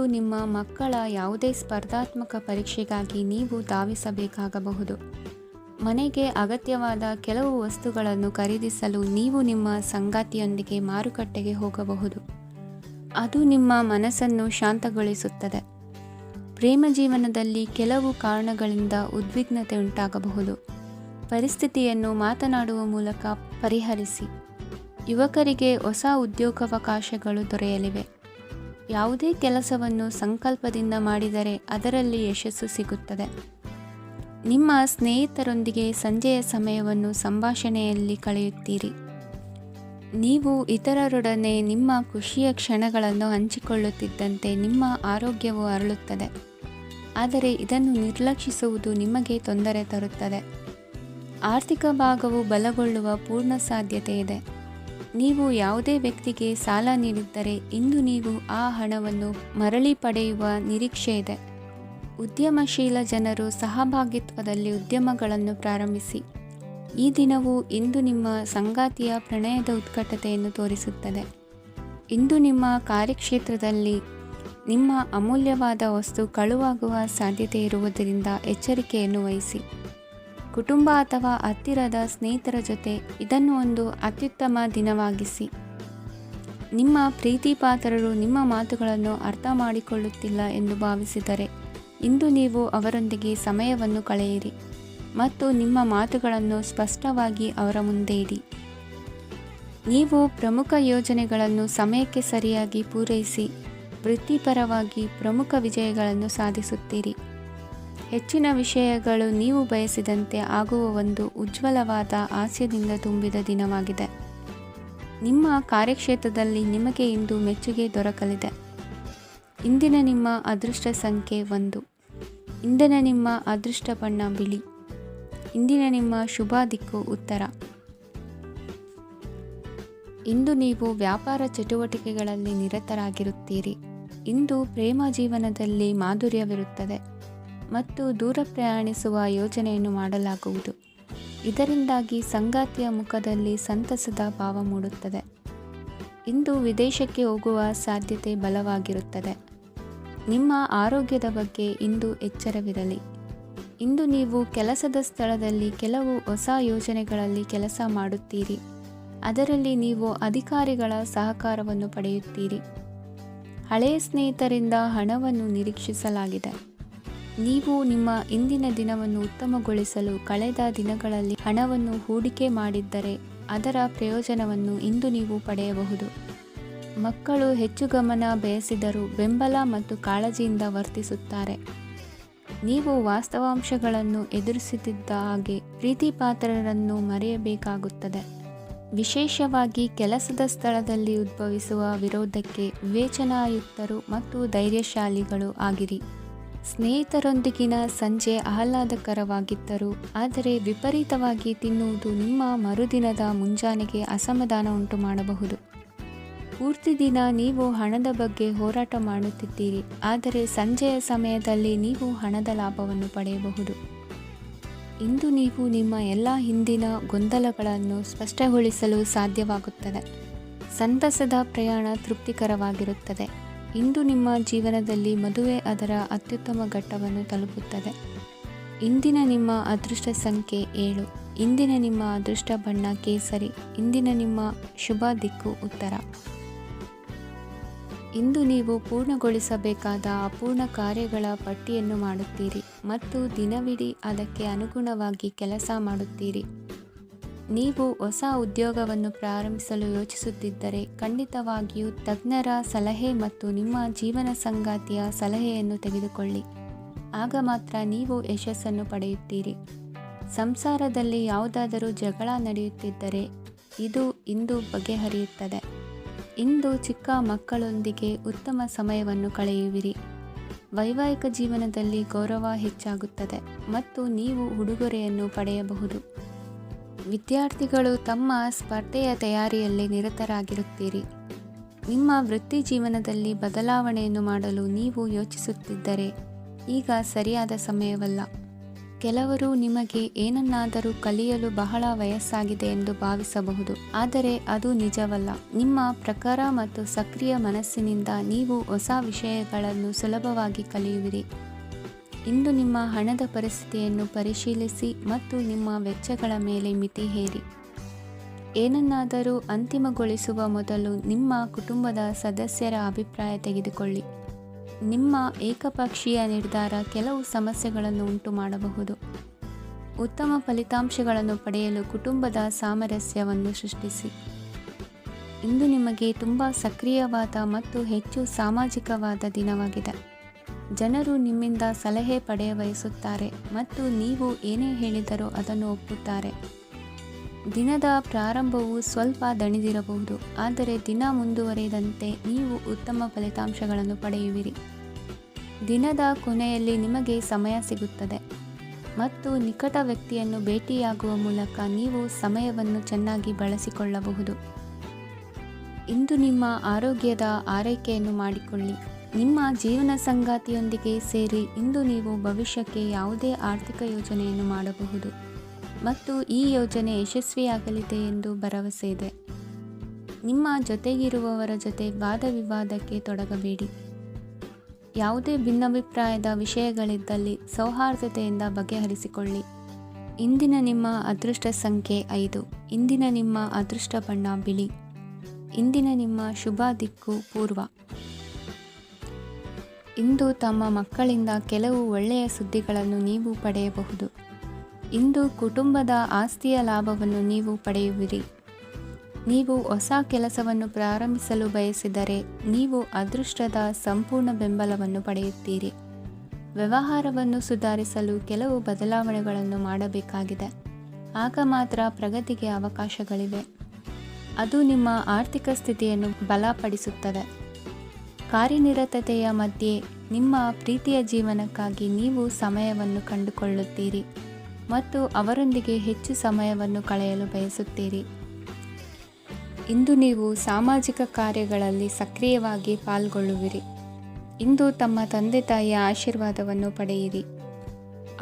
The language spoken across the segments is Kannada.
ನಿಮ್ಮ ಮಕ್ಕಳ ಯಾವುದೇ ಸ್ಪರ್ಧಾತ್ಮಕ ಪರೀಕ್ಷೆಗಾಗಿ ನೀವು ಧಾವಿಸಬೇಕಾಗಬಹುದು. ಮನೆಗೆ ಅಗತ್ಯವಾದ ಕೆಲವು ವಸ್ತುಗಳನ್ನು ಖರೀದಿಸಲು ನೀವು ನಿಮ್ಮ ಸಂಗಾತಿಯೊಂದಿಗೆ ಮಾರುಕಟ್ಟೆಗೆ ಹೋಗಬಹುದು. ಅದು ನಿಮ್ಮ ಮನಸ್ಸನ್ನು ಶಾಂತಗೊಳಿಸುತ್ತದೆ. ಪ್ರೇಮ ಜೀವನದಲ್ಲಿ ಕೆಲವು ಕಾರಣಗಳಿಂದ ಉದ್ವಿಗ್ನತೆ ಉಂಟಾಗಬಹುದು. ಪರಿಸ್ಥಿತಿಯನ್ನು ಮಾತನಾಡುವ ಮೂಲಕ ಪರಿಹರಿಸಿ. ಯುವಕರಿಗೆ ಹೊಸ ಉದ್ಯೋಗಾವಕಾಶಗಳು ದೊರೆಯಲಿವೆ. ಯಾವುದೇ ಕೆಲಸವನ್ನು ಸಂಕಲ್ಪದಿಂದ ಮಾಡಿದರೆ ಅದರಲ್ಲಿ ಯಶಸ್ಸು ಸಿಗುತ್ತದೆ. ನಿಮ್ಮ ಸ್ನೇಹಿತರೊಂದಿಗೆ ಸಂಜೆಯ ಸಮಯವನ್ನು ಸಂಭಾಷಣೆಯಲ್ಲಿ ಕಳೆಯುತ್ತೀರಿ. ನೀವು ಇತರರೊಡನೆ ನಿಮ್ಮ ಖುಷಿಯ ಕ್ಷಣಗಳನ್ನು ಹಂಚಿಕೊಳ್ಳುತ್ತಿದ್ದಂತೆ ನಿಮ್ಮ ಆರೋಗ್ಯವು ಅರಳುತ್ತದೆ. ಆದರೆ ಇದನ್ನು ನಿರ್ಲಕ್ಷಿಸುವುದು ನಿಮಗೆ ತೊಂದರೆ ತರುತ್ತದೆ. ಆರ್ಥಿಕ ಭಾಗವು ಬಲಗೊಳ್ಳುವ ಪೂರ್ಣ ಸಾಧ್ಯತೆ ಇದೆ. ನೀವು ಯಾವುದೇ ವ್ಯಕ್ತಿಗೆ ಸಾಲ ನೀಡಿದ್ದರೆ ಇಂದು ನೀವು ಆ ಹಣವನ್ನು ಮರಳಿ ಪಡೆಯುವ ನಿರೀಕ್ಷೆ ಇದೆ. ಉದ್ಯಮಶೀಲ ಜನರು ಸಹಭಾಗಿತ್ವದಲ್ಲಿ ಉದ್ಯಮಗಳನ್ನು ಪ್ರಾರಂಭಿಸಿ. ಈ ದಿನವು ಇಂದು ನಿಮ್ಮ ಸಂಗಾತಿಯ ಪ್ರಣಯದ ಉತ್ಕಟತೆಯನ್ನು ತೋರಿಸುತ್ತದೆ. ಇಂದು ನಿಮ್ಮ ಕಾರ್ಯಕ್ಷೇತ್ರದಲ್ಲಿ ನಿಮ್ಮ ಅಮೂಲ್ಯವಾದ ವಸ್ತು ಕಳುವಾಗುವ ಸಾಧ್ಯತೆ ಇರುವುದರಿಂದ ಎಚ್ಚರಿಕೆಯನ್ನು ವಹಿಸಿ. ಕುಟುಂಬ ಅಥವಾ ಹತ್ತಿರದ ಸ್ನೇಹಿತರ ಜೊತೆ ಇದನ್ನು ಒಂದು ಅತ್ಯುತ್ತಮ ದಿನವಾಗಿಸಿ. ನಿಮ್ಮ ಪ್ರೀತಿಪಾತ್ರರು ನಿಮ್ಮ ಮಾತುಗಳನ್ನು ಅರ್ಥ ಮಾಡಿಕೊಳ್ಳುತ್ತಿಲ್ಲ ಎಂದು ಭಾವಿಸಿದರೆ ಇಂದು ನೀವು ಅವರೊಂದಿಗೆ ಸಮಯವನ್ನು ಕಳೆಯಿರಿ ಮತ್ತು ನಿಮ್ಮ ಮಾತುಗಳನ್ನು ಸ್ಪಷ್ಟವಾಗಿ ಅವರ ಮುಂದೆ ಇಡಿ. ನೀವು ಪ್ರಮುಖ ಯೋಜನೆಗಳನ್ನು ಸಮಯಕ್ಕೆ ಸರಿಯಾಗಿ ಪೂರೈಸಿ ವೃತ್ತಿಪರವಾಗಿ ಪ್ರಮುಖ ವಿಜಯಗಳನ್ನು ಸಾಧಿಸುತ್ತೀರಿ. ಹೆಚ್ಚಿನ ವಿಷಯಗಳು ನೀವು ಬಯಸಿದಂತೆ ಆಗುವ ಒಂದು ಉಜ್ವಲವಾದ ಹಾಸ್ಯದಿಂದ ತುಂಬಿದ ದಿನವಾಗಿದೆ. ನಿಮ್ಮ ಕಾರ್ಯಕ್ಷೇತ್ರದಲ್ಲಿ ನಿಮಗೆ ಇಂದು ಮೆಚ್ಚುಗೆ ದೊರಕಲಿದೆ. ಇಂದಿನ ನಿಮ್ಮ ಅದೃಷ್ಟ ಸಂಖ್ಯೆ 1. ಇಂದಿನ ನಿಮ್ಮ ಅದೃಷ್ಟ ಬಣ್ಣ ಬಿಳಿ. ಇಂದಿನ ನಿಮ್ಮ ಶುಭ ದಿಕ್ಕು ಉತ್ತರ. ಇಂದು ನೀವು ವ್ಯಾಪಾರ ಚಟುವಟಿಕೆಗಳಲ್ಲಿ ನಿರತರಾಗಿರುತ್ತೀರಿ. ಇಂದು ಪ್ರೇಮ ಜೀವನದಲ್ಲಿ ಮಾಧುರ್ಯವಿರುತ್ತದೆ ಮತ್ತು ದೂರ ಪ್ರಯಾಣಿಸುವ ಯೋಜನೆಯನ್ನು ಮಾಡಲಾಗುವುದು. ಇದರಿಂದಾಗಿ ಸಂಗಾತಿಯ ಮುಖದಲ್ಲಿ ಸಂತಸದ ಭಾವ ಮೂಡುತ್ತದೆ. ಇಂದು ವಿದೇಶಕ್ಕೆ ಹೋಗುವ ಸಾಧ್ಯತೆ ಬಲವಾಗಿರುತ್ತದೆ. ನಿಮ್ಮ ಆರೋಗ್ಯದ ಬಗ್ಗೆ ಇಂದು ಎಚ್ಚರವಿರಲಿ. ಇಂದು ನೀವು ಕೆಲಸದ ಸ್ಥಳದಲ್ಲಿ ಕೆಲವು ಹೊಸ ಯೋಜನೆಗಳಲ್ಲಿ ಕೆಲಸ ಮಾಡುತ್ತೀರಿ. ಅದರಲ್ಲಿ ನೀವು ಅಧಿಕಾರಿಗಳ ಸಹಕಾರವನ್ನು ಪಡೆಯುತ್ತೀರಿ. ಹಳೆಯ ಸ್ನೇಹಿತರಿಂದ ಹಣವನ್ನು ನಿರೀಕ್ಷಿಸಲಾಗಿದೆ. ನೀವು ನಿಮ್ಮ ಇಂದಿನ ದಿನವನ್ನು ಉತ್ತಮಗೊಳಿಸಲು ಕಳೆದ ದಿನಗಳಲ್ಲಿ ಹಣವನ್ನು ಹೂಡಿಕೆ ಮಾಡಿದ್ದರೆ ಅದರ ಪ್ರಯೋಜನವನ್ನು ಇಂದು ನೀವು ಪಡೆಯಬಹುದು. ಮಕ್ಕಳು ಹೆಚ್ಚು ಗಮನ ಬಯಸಿದರೂ ಬೆಂಬಲ ಮತ್ತು ಕಾಳಜಿಯಿಂದ ವರ್ತಿಸುತ್ತಾರೆ. ನೀವು ವಾಸ್ತವಾಂಶಗಳನ್ನು ಎದುರಿಸುತ್ತಿದ್ದ ಹಾಗೆ ಪ್ರೀತಿಪಾತ್ರರನ್ನು ಮರೆಯಬೇಕಾಗುತ್ತದೆ. ವಿಶೇಷವಾಗಿ ಕೆಲಸದ ಸ್ಥಳದಲ್ಲಿ ಉದ್ಭವಿಸುವ ವಿರೋಧಕ್ಕೆ ವಿವೇಚನಾಯುಕ್ತರು ಮತ್ತು ಧೈರ್ಯಶಾಲಿಗಳು ಆಗಿರಿ. ಸ್ನೇಹಿತರೊಂದಿಗಿನ ಸಂಜೆ ಆಹ್ಲಾದಕರವಾಗಿದ್ದರೂ ಆದರೆ ವಿಪರೀತವಾಗಿ ತಿನ್ನುವುದು ನಿಮ್ಮ ಮರುದಿನದ ಮುಂಜಾನೆಗೆ ಅಸಮಾಧಾನ ಉಂಟು ಮಾಡಬಹುದು. ಪೂರ್ತಿ ದಿನ ನೀವು ಹಣದ ಬಗ್ಗೆ ಹೋರಾಟ ಮಾಡುತ್ತಿದ್ದೀರಿ, ಆದರೆ ಸಂಜೆಯ ಸಮಯದಲ್ಲಿ ನೀವು ಹಣದ ಲಾಭವನ್ನು ಪಡೆಯಬಹುದು. ಇಂದು ನೀವು ನಿಮ್ಮ ಎಲ್ಲ ಹಿಂದಿನ ಗೊಂದಲಗಳನ್ನು ಸ್ಪಷ್ಟಗೊಳಿಸಲು ಸಾಧ್ಯವಾಗುತ್ತದೆ. ಸಂತಸದ ಪ್ರಯಾಣ ತೃಪ್ತಿಕರವಾಗಿರುತ್ತದೆ. ಇಂದು ನಿಮ್ಮ ಜೀವನದಲ್ಲಿ ಮದುವೆ ಅದರ ಅತ್ಯುತ್ತಮ ಘಟ್ಟವನ್ನು ತಲುಪುತ್ತದೆ. ಇಂದಿನ ನಿಮ್ಮ ಅದೃಷ್ಟ ಸಂಖ್ಯೆ 7. ಇಂದಿನ ನಿಮ್ಮ ಅದೃಷ್ಟ ಬಣ್ಣ ಕೇಸರಿ. ಇಂದಿನ ನಿಮ್ಮ ಶುಭ ದಿಕ್ಕು ಉತ್ತರ. ಇಂದು ನೀವು ಪೂರ್ಣಗೊಳಿಸಬೇಕಾದ ಅಪೂರ್ಣ ಕಾರ್ಯಗಳ ಪಟ್ಟಿಯನ್ನು ಮಾಡುತ್ತೀರಿ ಮತ್ತು ದಿನವಿಡೀ ಅದಕ್ಕೆ ಅನುಗುಣವಾಗಿ ಕೆಲಸ ಮಾಡುತ್ತೀರಿ. ನೀವು ಹೊಸ ಉದ್ಯೋಗವನ್ನು ಪ್ರಾರಂಭಿಸಲು ಯೋಚಿಸುತ್ತಿದ್ದರೆ ಖಂಡಿತವಾಗಿಯೂ ತಜ್ಞರ ಸಲಹೆ ಮತ್ತು ನಿಮ್ಮ ಜೀವನ ಸಂಗಾತಿಯ ಸಲಹೆಯನ್ನು ತೆಗೆದುಕೊಳ್ಳಿ. ಆಗ ಮಾತ್ರ ನೀವು ಯಶಸ್ಸನ್ನು ಪಡೆಯುತ್ತೀರಿ. ಸಂಸಾರದಲ್ಲಿ ಯಾವುದಾದರೂ ಜಗಳ ನಡೆಯುತ್ತಿದ್ದರೆ ಇದು ಇಂದು ಬಗೆಹರಿಯುತ್ತದೆ. ಇಂದು ಚಿಕ್ಕ ಮಕ್ಕಳೊಂದಿಗೆ ಉತ್ತಮ ಸಮಯವನ್ನು ಕಳೆಯುವಿರಿ. ವೈವಾಹಿಕ ಜೀವನದಲ್ಲಿ ಗೌರವ ಹೆಚ್ಚಾಗುತ್ತದೆ ಮತ್ತು ನೀವು ಉಡುಗೊರೆಯನ್ನು ಪಡೆಯಬಹುದು. ವಿದ್ಯಾರ್ಥಿಗಳು ತಮ್ಮ ಸ್ಪರ್ಧೆಯ ತಯಾರಿಯಲ್ಲಿ ನಿರತರಾಗಿರುತ್ತೀರಿ. ನಿಮ್ಮ ವೃತ್ತಿ ಜೀವನದಲ್ಲಿ ಬದಲಾವಣೆಯನ್ನು ಮಾಡಲು ನೀವು ಯೋಚಿಸುತ್ತಿದ್ದರೆ ಈಗ ಸರಿಯಾದ ಸಮಯವಲ್ಲ. ಕೆಲವರು ನಿಮಗೆ ಏನನ್ನಾದರೂ ಕಲಿಯಲು ಬಹಳ ವಯಸ್ಸಾಗಿದೆ ಎಂದು ಭಾವಿಸಬಹುದು, ಆದರೆ ಅದು ನಿಜವಲ್ಲ. ನಿಮ್ಮ ಪ್ರಖರ ಮತ್ತು ಸಕ್ರಿಯ ಮನಸ್ಸಿನಿಂದ ನೀವು ಹೊಸ ವಿಷಯಗಳನ್ನು ಸುಲಭವಾಗಿ ಕಲಿಯುವಿರಿ. ಇಂದು ನಿಮ್ಮ ಹಣದ ಪರಿಸ್ಥಿತಿಯನ್ನು ಪರಿಶೀಲಿಸಿ ಮತ್ತು ನಿಮ್ಮ ವೆಚ್ಚಗಳ ಮೇಲೆ ಮಿತಿ ಹೇರಿ. ಏನನ್ನಾದರೂ ಅಂತಿಮಗೊಳಿಸುವ ಮೊದಲು ನಿಮ್ಮ ಕುಟುಂಬದ ಸದಸ್ಯರ ಅಭಿಪ್ರಾಯ ತೆಗೆದುಕೊಳ್ಳಿ. ನಿಮ್ಮ ಏಕಪಕ್ಷೀಯ ನಿರ್ಧಾರ ಕೆಲವು ಸಮಸ್ಯೆಗಳನ್ನು ಉಂಟು ಮಾಡಬಹುದು. ಉತ್ತಮ ಫಲಿತಾಂಶಗಳನ್ನು ಪಡೆಯಲು ಕುಟುಂಬದ ಸಾಮರಸ್ಯವನ್ನು ಸೃಷ್ಟಿಸಿ. ಇಂದು ನಿಮಗೆ ತುಂಬ ಸಕ್ರಿಯವಾದ ಮತ್ತು ಹೆಚ್ಚು ಸಾಮಾಜಿಕವಾದ ದಿನವಾಗಿದೆ. ಜನರು ನಿಮ್ಮಿಂದ ಸಲಹೆ ಪಡೆಯ ಬಯಸುತ್ತಾರೆ ಮತ್ತು ನೀವು ಏನೇ ಹೇಳಿದರೂ ಅದನ್ನು ಒಪ್ಪುತ್ತಾರೆ. ದಿನದ ಪ್ರಾರಂಭವು ಸ್ವಲ್ಪ ದಣಿದಿರಬಹುದು, ಆದರೆ ದಿನ ಮುಂದುವರಿದಂತೆ ನೀವು ಉತ್ತಮ ಫಲಿತಾಂಶಗಳನ್ನು ಪಡೆಯುವಿರಿ. ದಿನದ ಕೊನೆಯಲ್ಲಿ ನಿಮಗೆ ಸಮಯ ಸಿಗುತ್ತದೆ ಮತ್ತು ನಿಕಟ ವ್ಯಕ್ತಿಯನ್ನು ಭೇಟಿಯಾಗುವ ಮೂಲಕ ನೀವು ಸಮಯವನ್ನು ಚೆನ್ನಾಗಿ ಬಳಸಿಕೊಳ್ಳಬಹುದು. ಇಂದು ನಿಮ್ಮ ಆರೋಗ್ಯದ ಆರೈಕೆಯನ್ನು ಮಾಡಿಕೊಳ್ಳಿ. ನಿಮ್ಮ ಜೀವನ ಸಂಗಾತಿಯೊಂದಿಗೆ ಸೇರಿ ಇಂದು ನೀವು ಭವಿಷ್ಯಕ್ಕೆ ಯಾವುದೇ ಆರ್ಥಿಕ ಯೋಜನೆಯನ್ನು ಮಾಡಬಹುದು ಮತ್ತು ಈ ಯೋಜನೆ ಯಶಸ್ವಿಯಾಗಲಿದೆ ಎಂದು ಭರವಸೆ ಇದೆ. ನಿಮ್ಮ ಜೊತೆಗಿರುವವರ ಜೊತೆ ವಾದವಿವಾದಕ್ಕೆ ತೊಡಗಬೇಡಿ. ಯಾವುದೇ ಭಿನ್ನಾಭಿಪ್ರಾಯದ ವಿಷಯಗಳಿದ್ದಲ್ಲಿ ಸೌಹಾರ್ದತೆಯಿಂದ ಬಗೆಹರಿಸಿಕೊಳ್ಳಿ. ಇಂದಿನ ನಿಮ್ಮ ಅದೃಷ್ಟ ಸಂಖ್ಯೆ 5. ಇಂದಿನ ನಿಮ್ಮ ಅದೃಷ್ಟ ಬಣ್ಣ ಬಿಳಿ. ಇಂದಿನ ನಿಮ್ಮ ಶುಭ ದಿಕ್ಕು ಪೂರ್ವ. ಇಂದು ತಮ್ಮ ಮಕ್ಕಳಿಂದ ಕೆಲವು ಒಳ್ಳೆಯ ಸುದ್ದಿಗಳನ್ನು ನೀವು ಪಡೆಯಬಹುದು. ಇಂದು ಕುಟುಂಬದ ಆಸ್ತಿಯ ಲಾಭವನ್ನು ನೀವು ಪಡೆಯುವಿರಿ. ನೀವು ಹೊಸ ಕೆಲಸವನ್ನು ಪ್ರಾರಂಭಿಸಲು ಬಯಸಿದರೆ ನೀವು ಅದೃಷ್ಟದ ಸಂಪೂರ್ಣ ಬೆಂಬಲವನ್ನು ಪಡೆಯುತ್ತೀರಿ. ವ್ಯವಹಾರವನ್ನು ಸುಧಾರಿಸಲು ಕೆಲವು ಬದಲಾವಣೆಗಳನ್ನು ಮಾಡಬೇಕಾಗಿದೆ. ಆಗ ಮಾತ್ರ ಪ್ರಗತಿಗೆ ಅವಕಾಶಗಳಿವೆ. ಅದು ನಿಮ್ಮ ಆರ್ಥಿಕ ಸ್ಥಿತಿಯನ್ನು ಬಲಪಡಿಸುತ್ತದೆ. ಕಾರ್ಯನಿರತತೆಯ ಮಧ್ಯೆ ನಿಮ್ಮ ಪ್ರೀತಿಯ ಜೀವನಕ್ಕಾಗಿ ನೀವು ಸಮಯವನ್ನು ಕಂಡುಕೊಳ್ಳುತ್ತೀರಿ ಮತ್ತು ಅವರೊಂದಿಗೆ ಹೆಚ್ಚು ಸಮಯವನ್ನು ಕಳೆಯಲು ಬಯಸುತ್ತೀರಿ. ಇಂದು ನೀವು ಸಾಮಾಜಿಕ ಕಾರ್ಯಗಳಲ್ಲಿ ಸಕ್ರಿಯವಾಗಿ ಪಾಲ್ಗೊಳ್ಳುವಿರಿ. ಇಂದು ತಮ್ಮ ತಂದೆ ತಾಯಿಯ ಆಶೀರ್ವಾದವನ್ನು ಪಡೆಯಿರಿ.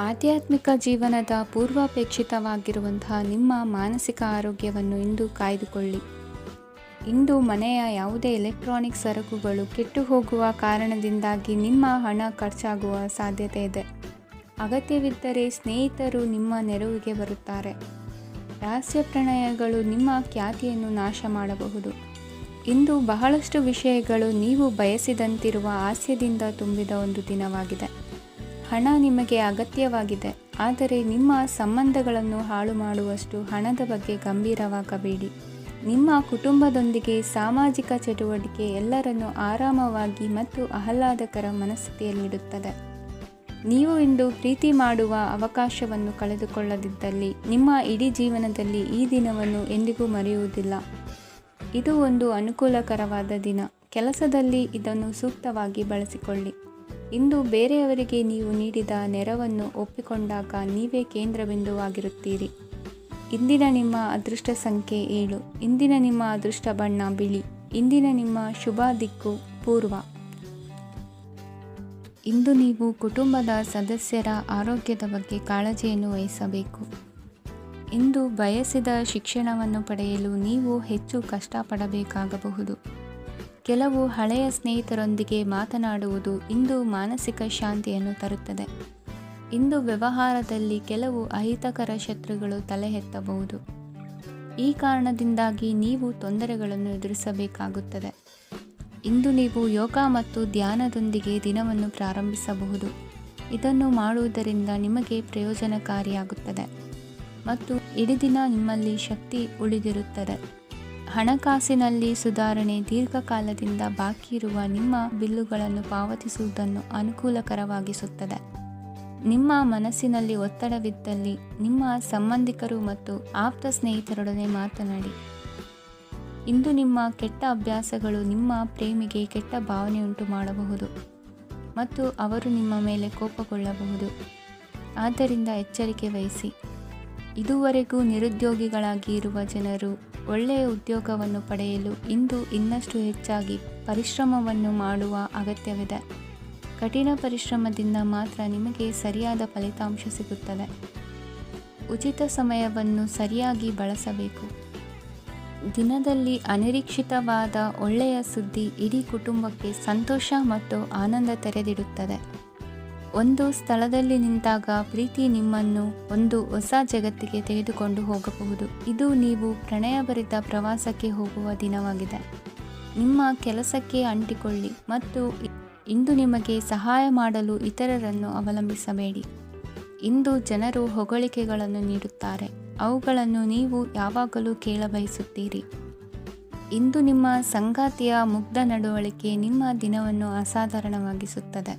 ಆಧ್ಯಾತ್ಮಿಕ ಜೀವನದ ಪೂರ್ವಾಪೇಕ್ಷಿತವಾಗಿರುವಂತಹ ನಿಮ್ಮ ಮಾನಸಿಕ ಆರೋಗ್ಯವನ್ನು ಇಂದು ಕಾಯ್ದುಕೊಳ್ಳಿ. ಇಂದು ಮನೆಯ ಯಾವುದೇ ಎಲೆಕ್ಟ್ರಾನಿಕ್ ಸರಕುಗಳು ಕೆಟ್ಟು ಹೋಗುವ ಕಾರಣದಿಂದಾಗಿ ನಿಮ್ಮ ಹಣ ಖರ್ಚಾಗುವ ಸಾಧ್ಯತೆ ಇದೆ. ಅಗತ್ಯವಿದ್ದರೆ ಸ್ನೇಹಿತರು ನಿಮ್ಮ ನೆರವಿಗೆ ಬರುತ್ತಾರೆ. ರಹಸ್ಯ ಪ್ರಣಯಗಳು ನಿಮ್ಮ ಖ್ಯಾತಿಯನ್ನು ನಾಶ ಮಾಡಬಹುದು. ಇಂದು ಬಹಳಷ್ಟು ವಿಷಯಗಳು ನೀವು ಬಯಸಿದಂತಿರುವ ಹಾಸ್ಯದಿಂದ ತುಂಬಿದ ಒಂದು ದಿನವಾಗಿದೆ. ಹಣ ನಿಮಗೆ ಅಗತ್ಯವಾಗಿದೆ, ಆದರೆ ನಿಮ್ಮ ಸಂಬಂಧಗಳನ್ನು ಹಾಳು ಮಾಡುವಷ್ಟು ಹಣದ ಬಗ್ಗೆ ಗಂಭೀರವಾಗಬೇಡಿ. ನಿಮ್ಮ ಕುಟುಂಬದೊಂದಿಗೆ ಸಾಮಾಜಿಕ ಚಟುವಟಿಕೆ ಎಲ್ಲರನ್ನೂ ಆರಾಮವಾಗಿ ಮತ್ತು ಆಹ್ಲಾದಕರ ಮನಸ್ಥಿತಿಯಲ್ಲಿಡುತ್ತದೆ. ನೀವು ಇಂದು ಪ್ರೀತಿ ಮಾಡುವ ಅವಕಾಶವನ್ನು ಕಳೆದುಕೊಳ್ಳದಿದ್ದಲ್ಲಿ ನಿಮ್ಮ ಇಡೀ ಜೀವನದಲ್ಲಿ ಈ ದಿನವನ್ನು ಎಂದಿಗೂ ಮರೆಯುವುದಿಲ್ಲ. ಇದು ಒಂದು ಅನುಕೂಲಕರವಾದ ದಿನ. ಕೆಲಸದಲ್ಲಿ ಇದನ್ನು ಸೂಕ್ತವಾಗಿ ಬಳಸಿಕೊಳ್ಳಿ. ಇಂದು ಬೇರೆಯವರಿಗೆ ನೀವು ನೀಡಿದ ನೆರವನ್ನು ಒಪ್ಪಿಕೊಂಡಾಗ ನೀವೇ ಕೇಂದ್ರಬಿಂದುವಾಗಿರುತ್ತೀರಿ. ಇಂದಿನ ನಿಮ್ಮ ಅದೃಷ್ಟ ಸಂಖ್ಯೆ 7. ಇಂದಿನ ನಿಮ್ಮ ಅದೃಷ್ಟ ಬಣ್ಣ ಬಿಳಿ. ಇಂದಿನ ನಿಮ್ಮ ಶುಭ ದಿಕ್ಕು ಪೂರ್ವ. ಇಂದು ನೀವು ಕುಟುಂಬದ ಸದಸ್ಯರ ಆರೋಗ್ಯದ ಬಗ್ಗೆ ಕಾಳಜಿಯನ್ನು ವಹಿಸಬೇಕು. ಇಂದು ಬಯಸಿದ ಶಿಕ್ಷಣವನ್ನು ಪಡೆಯಲು ನೀವು ಹೆಚ್ಚು ಕಷ್ಟಪಡಬೇಕಾಗಬಹುದು. ಕೆಲವು ಹಳೆಯ ಸ್ನೇಹಿತರೊಂದಿಗೆ ಮಾತನಾಡುವುದು ಇಂದು ಮಾನಸಿಕ ಶಾಂತಿಯನ್ನು ತರುತ್ತದೆ. ಇಂದು ವ್ಯವಹಾರದಲ್ಲಿ ಕೆಲವು ಅಹಿತಕರ ಶತ್ರುಗಳು ತಲೆ ಎತ್ತಬಹುದು. ಈ ಕಾರಣದಿಂದಾಗಿ ನೀವು ತೊಂದರೆಗಳನ್ನು ಎದುರಿಸಬೇಕಾಗುತ್ತದೆ. ಇಂದು ನೀವು ಯೋಗ ಮತ್ತು ಧ್ಯಾನದೊಂದಿಗೆ ದಿನವನ್ನು ಪ್ರಾರಂಭಿಸಬಹುದು. ಇದನ್ನು ಮಾಡುವುದರಿಂದ ನಿಮಗೆ ಪ್ರಯೋಜನಕಾರಿಯಾಗುತ್ತದೆ ಮತ್ತು ಇಡೀ ದಿನ ನಿಮ್ಮಲ್ಲಿ ಶಕ್ತಿ ಉಳಿದಿರುತ್ತದೆ. ಹಣಕಾಸಿನಲ್ಲಿ ಸುಧಾರಣೆ ದೀರ್ಘಕಾಲದಿಂದ ಬಾಕಿ ಇರುವ ನಿಮ್ಮ ಬಿಲ್ಲುಗಳನ್ನು ಪಾವತಿಸುವುದನ್ನು ಅನುಕೂಲಕರವಾಗಿಸುತ್ತದೆ. ನಿಮ್ಮ ಮನಸ್ಸಿನಲ್ಲಿ ಒತ್ತಡವಿದ್ದಲ್ಲಿ ನಿಮ್ಮ ಸಂಬಂಧಿಕರು ಮತ್ತು ಆಪ್ತ ಸ್ನೇಹಿತರೊಡನೆ ಮಾತನಾಡಿ. ಇಂದು ನಿಮ್ಮ ಕೆಟ್ಟ ಅಭ್ಯಾಸಗಳು ನಿಮ್ಮ ಪ್ರೇಮಿಗೆ ಕೆಟ್ಟ ಭಾವನೆಯುಂಟು ಮಾಡಬಹುದು ಮತ್ತು ಅವರು ನಿಮ್ಮ ಮೇಲೆ ಕೋಪಗೊಳ್ಳಬಹುದು. ಆದ್ದರಿಂದ ಎಚ್ಚರಿಕೆ ವಹಿಸಿ. ಇದುವರೆಗೂ ನಿರುದ್ಯೋಗಿಗಳಾಗಿ ಇರುವ ಜನರು ಒಳ್ಳೆಯ ಉದ್ಯೋಗವನ್ನು ಪಡೆಯಲು ಇಂದು ಇನ್ನಷ್ಟು ಹೆಚ್ಚಾಗಿ ಪರಿಶ್ರಮವನ್ನು ಮಾಡುವ ಅಗತ್ಯವಿದೆ. ಕಠಿಣ ಪರಿಶ್ರಮದಿಂದ ಮಾತ್ರ ನಿಮಗೆ ಸರಿಯಾದ ಫಲಿತಾಂಶ ಸಿಗುತ್ತದೆ. ಉಚಿತ ಸಮಯವನ್ನು ಸರಿಯಾಗಿ ಬಳಸಬೇಕು. ದಿನದಲ್ಲಿ ಅನಿರೀಕ್ಷಿತವಾದ ಒಳ್ಳೆಯ ಸುದ್ದಿ ಇಡೀ ಕುಟುಂಬಕ್ಕೆ ಸಂತೋಷ ಮತ್ತು ಆನಂದ ತೆರೆದಿಡುತ್ತದೆ. ಒಂದು ಸ್ಥಳದಲ್ಲಿ ನಿಂತಾಗ ಪ್ರೀತಿ ನಿಮ್ಮನ್ನು ಒಂದು ಹೊಸ ಜಗತ್ತಿಗೆ ತೆಗೆದುಕೊಂಡು ಹೋಗಬಹುದು. ಇದು ನೀವು ಪ್ರಣಯಭರಿತ ಪ್ರವಾಸಕ್ಕೆ ಹೋಗುವ ದಿನವಾಗಿದೆ. ನಿಮ್ಮ ಕೆಲಸಕ್ಕೆ ಅಂಟಿಕೊಳ್ಳಿ ಮತ್ತು ಇಂದು ನಿಮಗೆ ಸಹಾಯ ಮಾಡಲು ಇತರರನ್ನು ಅವಲಂಬಿಸಬೇಡಿ. ಇಂದು ಜನರು ಹೊಗಳಿಕೆಗಳನ್ನು ನೀಡುತ್ತಾರೆ, ಅವುಗಳನ್ನು ನೀವು ಯಾವಾಗಲೂ ಕೇಳಬಯಸುತ್ತೀರಿ. ಇಂದು ನಿಮ್ಮ ಸಂಗಾತಿಯ ಮುಗ್ಧ ನಡವಳಿಕೆ ನಿಮ್ಮ ದಿನವನ್ನು ಅಸಾಧಾರಣವಾಗಿಸುತ್ತದೆ.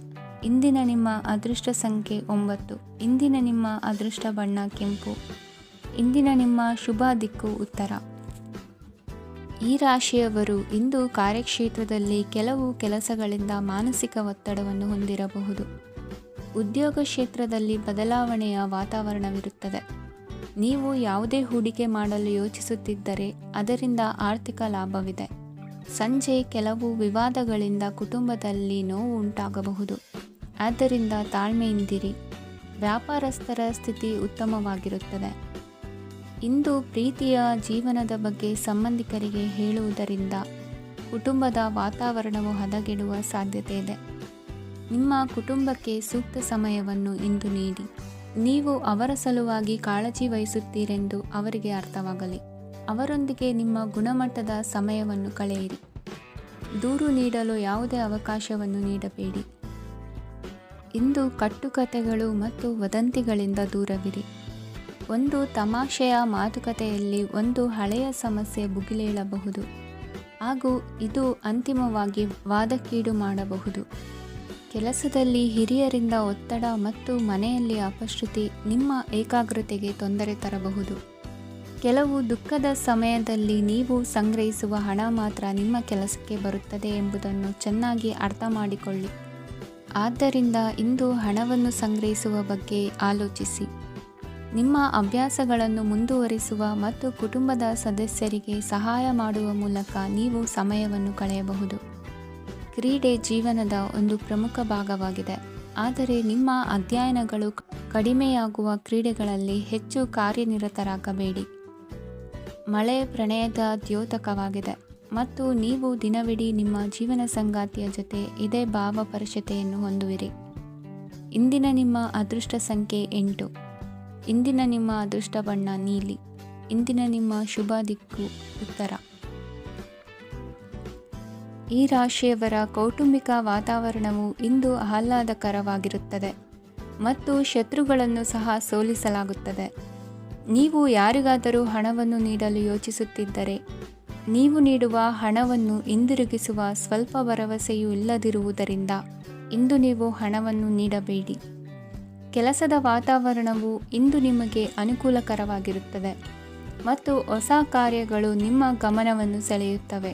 ಇಂದಿನ ನಿಮ್ಮ ಅದೃಷ್ಟ ಸಂಖ್ಯೆ 9. ಇಂದಿನ ನಿಮ್ಮ ಅದೃಷ್ಟ ಬಣ್ಣ ಕೆಂಪು. ಇಂದಿನ ನಿಮ್ಮ ಶುಭ ದಿಕ್ಕು ಉತ್ತರ. ಈ ರಾಶಿಯವರು ಇಂದು ಕಾರ್ಯಕ್ಷೇತ್ರದಲ್ಲಿ ಕೆಲವು ಕೆಲಸಗಳಿಂದ ಮಾನಸಿಕ ಒತ್ತಡವನ್ನು ಹೊಂದಿರಬಹುದು. ಉದ್ಯೋಗ ಕ್ಷೇತ್ರದಲ್ಲಿ ಬದಲಾವಣೆಯ ವಾತಾವರಣವಿರುತ್ತದೆ. ನೀವು ಯಾವುದೇ ಹೂಡಿಕೆ ಮಾಡಲು ಯೋಚಿಸುತ್ತಿದ್ದರೆ ಅದರಿಂದ ಆರ್ಥಿಕ ಲಾಭವಿದೆ. ಸಂಜೆ ಕೆಲವು ವಿವಾದಗಳಿಂದ ಕುಟುಂಬದಲ್ಲಿ ನೋವು ಉಂಟಾಗಬಹುದು. ಆದ್ದರಿಂದ ತಾಳ್ಮೆಯಿಂದಿರಿ. ವ್ಯಾಪಾರಸ್ಥರ ಸ್ಥಿತಿ ಉತ್ತಮವಾಗಿರುತ್ತದೆ. ಇಂದು ಪ್ರೀತಿಯ ಜೀವನದ ಬಗ್ಗೆ ಸಂಬಂಧಿಕರಿಗೆ ಹೇಳುವುದರಿಂದ ಕುಟುಂಬದ ವಾತಾವರಣವು ಹದಗೆಡುವ ಸಾಧ್ಯತೆ ಇದೆ. ನಿಮ್ಮ ಕುಟುಂಬಕ್ಕೆ ಸೂಕ್ತ ಸಮಯವನ್ನು ಇಂದು ನೀಡಿ. ನೀವು ಅವರ ಸಲುವಾಗಿ ಕಾಳಜಿ ವಹಿಸುತ್ತೀರೆಂದು ಅವರಿಗೆ ಅರ್ಥವಾಗಲಿ. ಅವರೊಂದಿಗೆ ನಿಮ್ಮ ಗುಣಮಟ್ಟದ ಸಮಯವನ್ನು ಕಳೆಯಿರಿ. ದೂರು ನೀಡಲು ಯಾವುದೇ ಅವಕಾಶವನ್ನು ನೀಡಬೇಡಿ. ಇಂದು ಕಟ್ಟುಕತೆಗಳು ಮತ್ತು ವದಂತಿಗಳಿಂದ ದೂರವಿರಿ. ಒಂದು ತಮಾಷೆಯ ಮಾತುಕತೆಯಲ್ಲಿ ಒಂದು ಹಳೆಯ ಸಮಸ್ಯೆ ಭುಗಿಲೇಳಬಹುದು ಹಾಗೂ ಇದು ಅಂತಿಮವಾಗಿ ವಾದಕ್ಕೀಡು ಮಾಡಬಹುದು. ಕೆಲಸದಲ್ಲಿ ಹಿರಿಯರಿಂದ ಒತ್ತಡ ಮತ್ತು ಮನೆಯಲ್ಲಿ ಅಪಶ್ರುತಿ ನಿಮ್ಮ ಏಕಾಗ್ರತೆಗೆ ತೊಂದರೆ ತರಬಹುದು. ಕೆಲವು ದುಃಖದ ಸಮಯದಲ್ಲಿ ನೀವು ಸಂಗ್ರಹಿಸುವ ಹಣ ಮಾತ್ರ ನಿಮ್ಮ ಕೆಲಸಕ್ಕೆ ಬರುತ್ತದೆ ಎಂಬುದನ್ನು ಚೆನ್ನಾಗಿ ಅರ್ಥ ಮಾಡಿಕೊಳ್ಳಿ. ಆದ್ದರಿಂದ ಇಂದು ಹಣವನ್ನು ಸಂಗ್ರಹಿಸುವ ಬಗ್ಗೆ ಆಲೋಚಿಸಿ. ನಿಮ್ಮ ಅಭ್ಯಾಸಗಳನ್ನು ಮುಂದುವರಿಸುವ ಮತ್ತು ಕುಟುಂಬದ ಸದಸ್ಯರಿಗೆ ಸಹಾಯ ಮಾಡುವ ಮೂಲಕ ನೀವು ಸಮಯವನ್ನು ಕಳೆಯಬಹುದು. ಕ್ರೀಡೆ ಜೀವನದ ಒಂದು ಪ್ರಮುಖ ಭಾಗವಾಗಿದೆ, ಆದರೆ ನಿಮ್ಮ ಅಧ್ಯಯನಗಳು ಕಡಿಮೆಯಾಗುವ ಕ್ರೀಡೆಗಳಲ್ಲಿ ಹೆಚ್ಚು ಕಾರ್ಯನಿರತರಾಗಬೇಡಿ. ಮಳೆ ಪ್ರಣಯದ ದ್ಯೋತಕವಾಗಿದೆ ಮತ್ತು ನೀವು ದಿನವಿಡೀ ನಿಮ್ಮ ಜೀವನ ಸಂಗಾತಿಯ ಜೊತೆ ಇದೇ ಭಾವಪರಶತೆಯನ್ನು ಹೊಂದುವಿರಿ. ಇಂದಿನ ನಿಮ್ಮ ಅದೃಷ್ಟ ಸಂಖ್ಯೆ 8. ಇಂದಿನ ನಿಮ್ಮ ಅದೃಷ್ಟ ಬಣ್ಣ ನೀಲಿ. ಇಂದಿನ ನಿಮ್ಮ ಶುಭ ದಿಕ್ಕು ಉತ್ತರ. ಈ ರಾಶಿಯವರ ಕೌಟುಂಬಿಕ ವಾತಾವರಣವು ಇಂದು ಆಹ್ಲಾದಕರವಾಗಿರುತ್ತದೆ ಮತ್ತು ಶತ್ರುಗಳನ್ನು ಸಹ ಸೋಲಿಸಲಾಗುತ್ತದೆ. ನೀವು ಯಾರಿಗಾದರೂ ಹಣವನ್ನು ನೀಡಲು ಯೋಚಿಸುತ್ತಿದ್ದರೆ ನೀವು ನೀಡುವ ಹಣವನ್ನು ಹಿಂದಿರುಗಿಸುವ ಸ್ವಲ್ಪ ಭರವಸೆಯೂ ಇಲ್ಲದಿರುವುದರಿಂದ ಇಂದು ನೀವು ಹಣವನ್ನು ನೀಡಬೇಡಿ. ಕೆಲಸದ ವಾತಾವರಣವು ಇಂದು ನಿಮಗೆ ಅನುಕೂಲಕರವಾಗಿರುತ್ತದೆ ಮತ್ತು ಹೊಸ ಕಾರ್ಯಗಳು ನಿಮ್ಮ ಗಮನವನ್ನು ಸೆಳೆಯುತ್ತವೆ.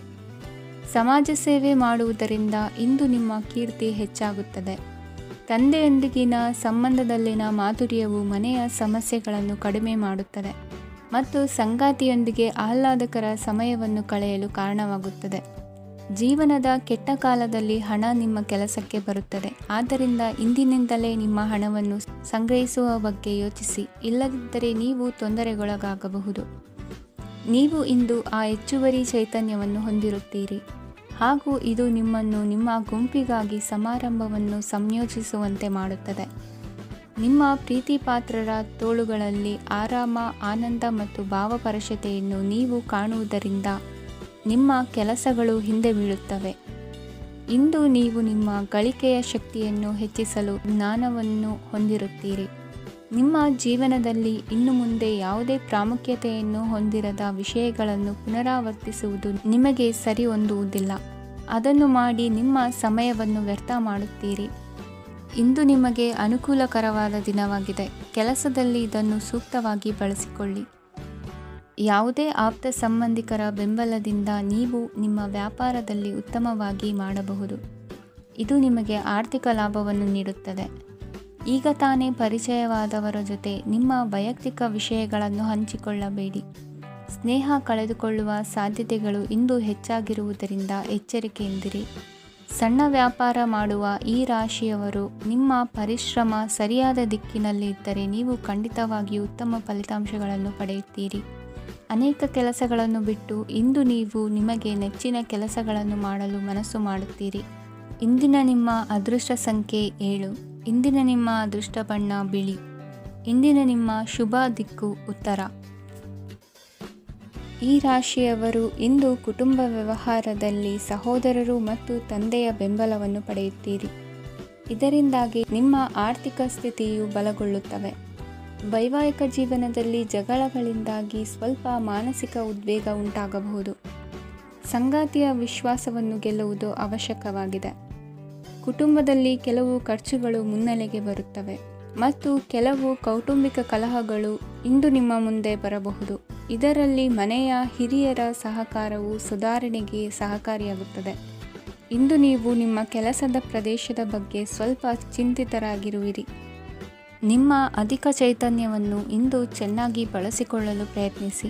ಸಮಾಜ ಸೇವೆ ಮಾಡುವುದರಿಂದ ಇಂದು ನಿಮ್ಮ ಕೀರ್ತಿ ಹೆಚ್ಚಾಗುತ್ತದೆ. ತಂದೆಯೊಂದಿಗಿನ ಸಂಬಂಧದಲ್ಲಿನ ಮಾಧುರ್ಯವು ಮನೆಯ ಸಮಸ್ಯೆಗಳನ್ನು ಕಡಿಮೆ ಮಾಡುತ್ತದೆ ಮತ್ತು ಸಂಗಾತಿಯೊಂದಿಗೆ ಆಹ್ಲಾದಕರ ಸಮಯವನ್ನು ಕಳೆಯಲು ಕಾರಣವಾಗುತ್ತದೆ. ಜೀವನದ ಕೆಟ್ಟ ಕಾಲದಲ್ಲಿ ಹಣ ನಿಮ್ಮ ಕೆಲಸಕ್ಕೆ ಬರುತ್ತದೆ. ಆದ್ದರಿಂದ ಇಂದಿನಿಂದಲೇ ನಿಮ್ಮ ಹಣವನ್ನು ಸಂಗ್ರಹಿಸುವ ಬಗ್ಗೆ ಯೋಚಿಸಿ, ಇಲ್ಲದಿದ್ದರೆ ನೀವು ತೊಂದರೆಗೊಳಗಾಗಬಹುದು. ನೀವು ಇಂದು ಆ ಹೆಚ್ಚುವರಿ ಚೈತನ್ಯವನ್ನು ಹೊಂದಿರುತ್ತೀರಿ ಹಾಗೂ ಇದು ನಿಮ್ಮನ್ನು ನಿಮ್ಮ ಗುಂಪಿಗಾಗಿ ಸಮಾರಂಭವನ್ನು ಸಂಯೋಜಿಸುವಂತೆ ಮಾಡುತ್ತದೆ. ನಿಮ್ಮ ಪ್ರೀತಿಪಾತ್ರರ ತೋಳುಗಳಲ್ಲಿ ಆರಾಮ, ಆನಂದ ಮತ್ತು ಭಾವಪರಶತೆಯನ್ನು ನೀವು ಕಾಣುವುದರಿಂದ ನಿಮ್ಮ ಕೆಲಸಗಳು ಹಿಂದೆ ಬೀಳುತ್ತವೆ. ಇಂದು ನೀವು ನಿಮ್ಮ ಗಳಿಕೆಯ ಶಕ್ತಿಯನ್ನು ಹೆಚ್ಚಿಸಲು ಜ್ಞಾನವನ್ನು ಹೊಂದಿರುತ್ತೀರಿ. ನಿಮ್ಮ ಜೀವನದಲ್ಲಿ ಇನ್ನು ಮುಂದೆ ಯಾವುದೇ ಪ್ರಾಮುಖ್ಯತೆಯನ್ನು ಹೊಂದಿರದ ವಿಷಯಗಳನ್ನು ಪುನರಾವರ್ತಿಸುವುದು ನಿಮಗೆ ಸರಿ ಹೊಂದುವುದಿಲ್ಲ. ಅದನ್ನು ಮಾಡಿ ನಿಮ್ಮ ಸಮಯವನ್ನು ವ್ಯರ್ಥ ಮಾಡುತ್ತೀರಿ. ಇಂದು ನಿಮಗೆ ಅನುಕೂಲಕರವಾದ ದಿನವಾಗಿದೆ. ಕೆಲಸದಲ್ಲಿ ಇದನ್ನು ಸೂಕ್ತವಾಗಿ ಬಳಸಿಕೊಳ್ಳಿ. ಯಾವುದೇ ಆಪ್ತ ಸಂಬಂಧಿಕರ ಬೆಂಬಲದಿಂದ ನೀವು ನಿಮ್ಮ ವ್ಯಾಪಾರದಲ್ಲಿ ಉತ್ತಮವಾಗಿ ಮಾಡಬಹುದು. ಇದು ನಿಮಗೆ ಆರ್ಥಿಕ ಲಾಭವನ್ನು ನೀಡುತ್ತದೆ. ಈಗ ತಾನೇ ಪರಿಚಯವಾದವರ ಜೊತೆ ನಿಮ್ಮ ವೈಯಕ್ತಿಕ ವಿಷಯಗಳನ್ನು ಹಂಚಿಕೊಳ್ಳಬೇಡಿ. ಸ್ನೇಹ ಕಳೆದುಕೊಳ್ಳುವ ಸಾಧ್ಯತೆಗಳು ಇಂದು ಹೆಚ್ಚಾಗಿರುವುದರಿಂದ ಎಚ್ಚರಿಕೆಯಿಂದಿರಿ. ಸಣ್ಣ ವ್ಯಾಪಾರ ಮಾಡುವ ಈ ರಾಶಿಯವರು ನಿಮ್ಮ ಪರಿಶ್ರಮ ಸರಿಯಾದ ದಿಕ್ಕಿನಲ್ಲಿ ಇದ್ದರೆ ನೀವು ಖಂಡಿತವಾಗಿಯೂ ಉತ್ತಮ ಫಲಿತಾಂಶಗಳನ್ನು ಪಡೆಯುತ್ತೀರಿ. ಅನೇಕ ಕೆಲಸಗಳನ್ನು ಬಿಟ್ಟು ಇಂದು ನೀವು ನಿಮಗೆ ನೆಚ್ಚಿನ ಕೆಲಸಗಳನ್ನು ಮಾಡಲು ಮನಸ್ಸು ಮಾಡುತ್ತೀರಿ. ಇಂದಿನ ನಿಮ್ಮ ಅದೃಷ್ಟ ಸಂಖ್ಯೆ 7. ಇಂದಿನ ನಿಮ್ಮ ಅದೃಷ್ಟ ಬಣ್ಣ ಬಿಳಿ. ಇಂದಿನ ನಿಮ್ಮ ಶುಭ ದಿಕ್ಕು ಉತ್ತರ. ಈ ರಾಶಿಯವರು ಇಂದು ಕುಟುಂಬ ವ್ಯವಹಾರದಲ್ಲಿ ಸಹೋದರರು ಮತ್ತು ತಂದೆಯ ಬೆಂಬಲವನ್ನು ಪಡೆಯುತ್ತೀರಿ. ಇದರಿಂದಾಗಿ ನಿಮ್ಮ ಆರ್ಥಿಕ ಸ್ಥಿತಿಯು ಬಲಗೊಳ್ಳುತ್ತವೆ. ವೈವಾಹಿಕ ಜೀವನದಲ್ಲಿ ಜಗಳಗಳಿಂದಾಗಿ ಸ್ವಲ್ಪ ಮಾನಸಿಕ ಉದ್ವೇಗ ಉಂಟಾಗಬಹುದು. ಸಂಗಾತಿಯ ವಿಶ್ವಾಸವನ್ನು ಗೆಲ್ಲುವುದು ಅವಶ್ಯಕವಾಗಿದೆ. ಕುಟುಂಬದಲ್ಲಿ ಕೆಲವು ಖರ್ಚುಗಳು ಮುನ್ನೆಲೆಗೆ ಬರುತ್ತವೆ ಮತ್ತು ಕೆಲವು ಕೌಟುಂಬಿಕ ಕಲಹಗಳು ಇಂದು ನಿಮ್ಮ ಮುಂದೆ ಬರಬಹುದು. ಇದರಲ್ಲಿ ಮನೆಯ ಹಿರಿಯರ ಸಹಕಾರವು ಸುಧಾರಣೆಗೆ ಸಹಕಾರಿಯಾಗುತ್ತದೆ. ಇಂದು ನೀವು ನಿಮ್ಮ ಕೆಲಸದ ಪ್ರದೇಶದ ಬಗ್ಗೆ ಸ್ವಲ್ಪ ಚಿಂತಿತರಾಗಿರುವಿರಿ. ನಿಮ್ಮ ಅಧಿಕ ಚೈತನ್ಯವನ್ನು ಇಂದು ಚೆನ್ನಾಗಿ ಬಳಸಿಕೊಳ್ಳಲು ಪ್ರಯತ್ನಿಸಿ.